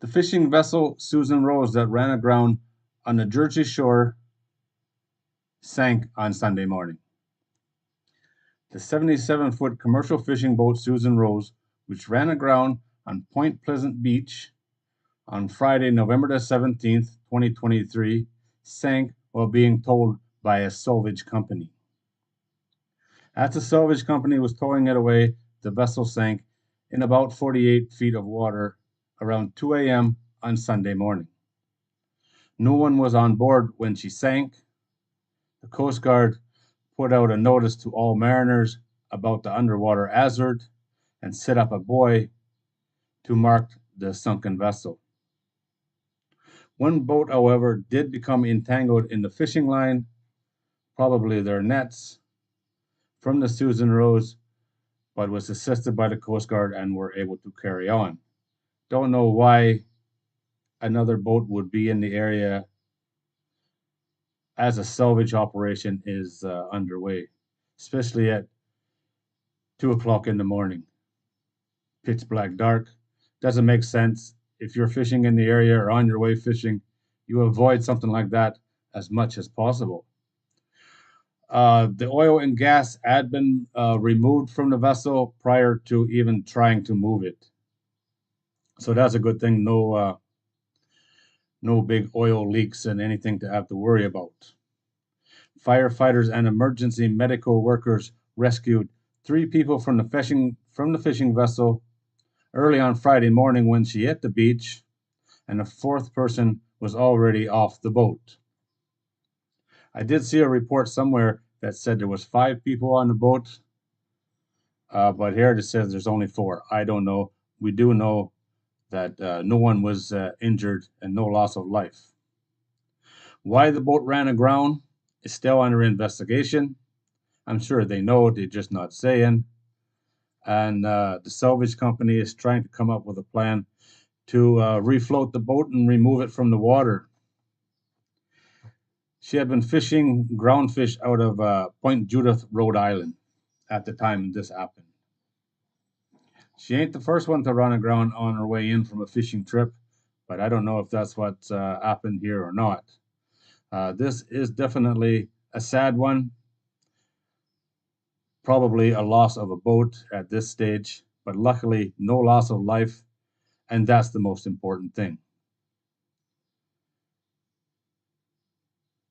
The fishing vessel Susan Rose that ran aground on the Jersey Shore sank on Sunday morning. The 77-foot commercial fishing boat Susan Rose, which ran aground on Point Pleasant Beach on Friday, November the 17th, 2023, sank while being towed by a salvage company. As the salvage company was towing it away, the vessel sank in about 48 feet of water around 2 a.m. on Sunday morning. No one was on board when she sank. The Coast Guard put out a notice to all mariners about the underwater hazard and set up a buoy to mark the sunken vessel. One boat, however, did become entangled in the fishing line, probably their nets, from the Susan Rose, but was assisted by the Coast Guard and were able to carry on. Don't know why another boat would be in the area as a salvage operation is underway, especially at 2 o'clock in the morning. Pitch black dark. Doesn't make sense. If you're fishing in the area or on your way fishing, you avoid something like that as much as possible. The oil and gas had been removed from the vessel prior to even trying to move it. So that's a good thing. No big oil leaks and anything to have to worry about. Firefighters and emergency medical workers rescued 3 people from the fishing vessel early on Friday morning when she hit the beach, and a 4th person was already off the boat. I did see a report somewhere that said there was 5 people on the boat, but here it says there's only 4. I don't know. We do know that no one was injured and no loss of life. Why the boat ran aground is still under investigation. I'm sure they know, they're just not saying. And the salvage company is trying to come up with a plan to refloat the boat and remove it from the water. She had been fishing groundfish out of Point Judith, Rhode Island at the time this happened. She ain't the first one to run aground on her way in from a fishing trip, but I don't know if that's what's happened here or not. This is definitely a sad one. Probably a loss of a boat at this stage, but luckily no loss of life, and that's the most important thing.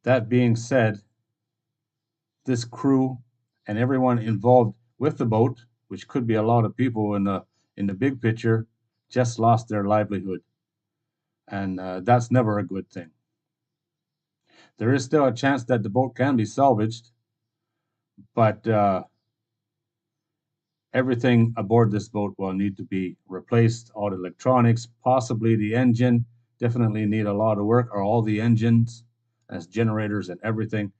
That being said, this crew and everyone involved with the boat, which could be a lot of people in the big picture, just lost their livelihood, and that's never a good thing. There is still a chance that the boat can be salvaged, but everything aboard this boat will need to be replaced. All the electronics, possibly the engine, definitely need a lot of work, or all the engines as generators and everything.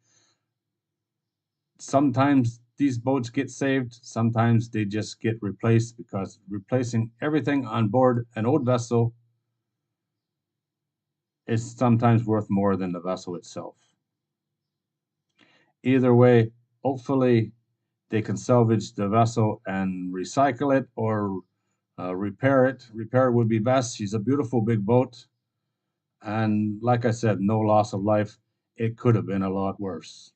Sometimes these boats get saved, sometimes they just get replaced, because replacing everything on board an old vessel is sometimes worth more than the vessel itself. Either way, hopefully they can salvage the vessel and recycle it, or repair it. Repair would be best. She's a beautiful big boat. And like I said, no loss of life. It could have been a lot worse.